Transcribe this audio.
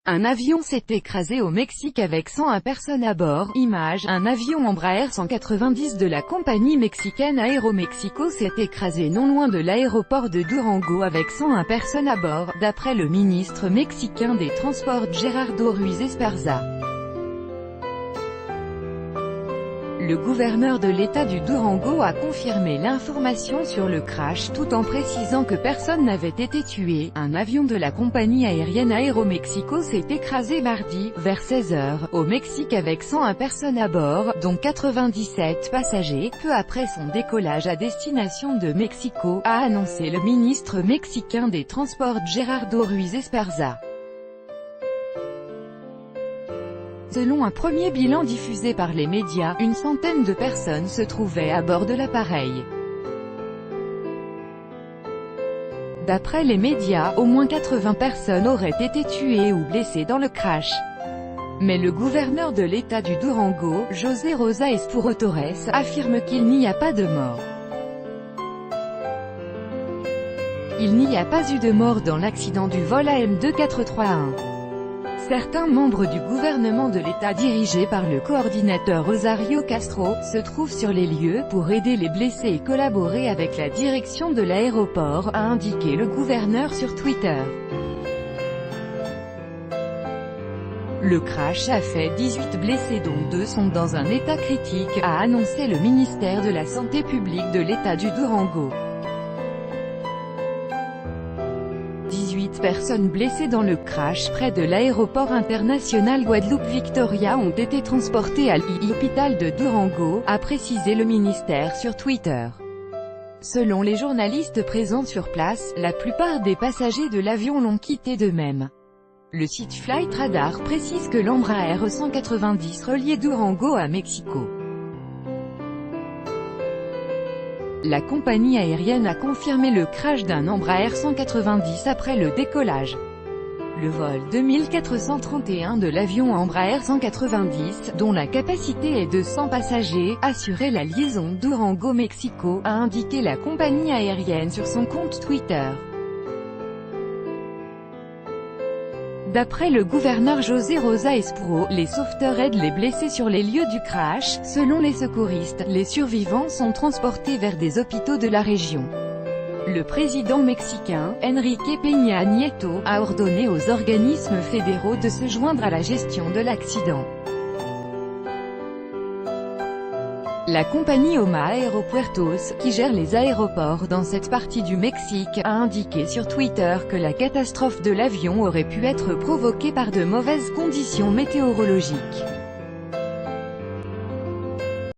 Un avion s'est écrasé au Mexique avec 101 personnes à bord. Image, un avion Embraer 190 de la compagnie mexicaine Aeroméxico s'est écrasé non loin de l'aéroport de Durango avec 101 personnes à bord, d'après le ministre mexicain des Transports Gerardo Ruiz Esparza. Le gouverneur de l'État du Durango a confirmé l'information sur le crash tout en précisant que personne n'avait été tué. Un avion de la compagnie aérienne Aeroméxico s'est écrasé mardi, vers 16 h, au Mexique avec 101 personnes à bord, dont 97 passagers, peu après son décollage à destination de Mexico, a annoncé le ministre mexicain des Transports Gerardo Ruiz Esparza. Selon un premier bilan diffusé par les médias, une centaine de personnes se trouvaient à bord de l'appareil. D'après les médias, au moins 80 personnes auraient été tuées ou blessées dans le crash. Mais le gouverneur de l'État du Durango, José Rosa Espuro Torres, affirme qu'il n'y a pas de mort. Il n'y a pas eu de mort dans l'accident du vol AM2431. Certains membres du gouvernement de l'État dirigé par le coordinateur Rosario Castro, se trouvent sur les lieux pour aider les blessés et collaborer avec la direction de l'aéroport, a indiqué le gouverneur sur Twitter. Le crash a fait 18 blessés dont 2 sont dans un état critique, a annoncé le ministère de la Santé publique de l'État du Durango. 18 personnes blessées dans le crash près de l'aéroport international Guadeloupe-Victoria ont été transportées à l'hôpital de Durango, a précisé le ministère sur Twitter. Selon les journalistes présents sur place, la plupart des passagers de l'avion l'ont quitté d'eux-mêmes. Le site Flight Radar précise que l'Embraer 190 reliait Durango à Mexico. La compagnie aérienne a confirmé le crash d'un Embraer 190 après le décollage. Le vol 2431 de l'avion Embraer 190, dont la capacité est de 100 passagers, assurait la liaison Durango-Mexico, a indiqué la compagnie aérienne sur son compte Twitter. D'après le gouverneur José Rosa Espuro, les sauveteurs aident les blessés sur les lieux du crash. Selon les secouristes, les survivants sont transportés vers des hôpitaux de la région. Le président mexicain, Enrique Peña Nieto, a ordonné aux organismes fédéraux de se joindre à la gestion de l'accident. La compagnie OMA Aeropuertos, qui gère les aéroports dans cette partie du Mexique, a indiqué sur Twitter que la catastrophe de l'avion aurait pu être provoquée par de mauvaises conditions météorologiques.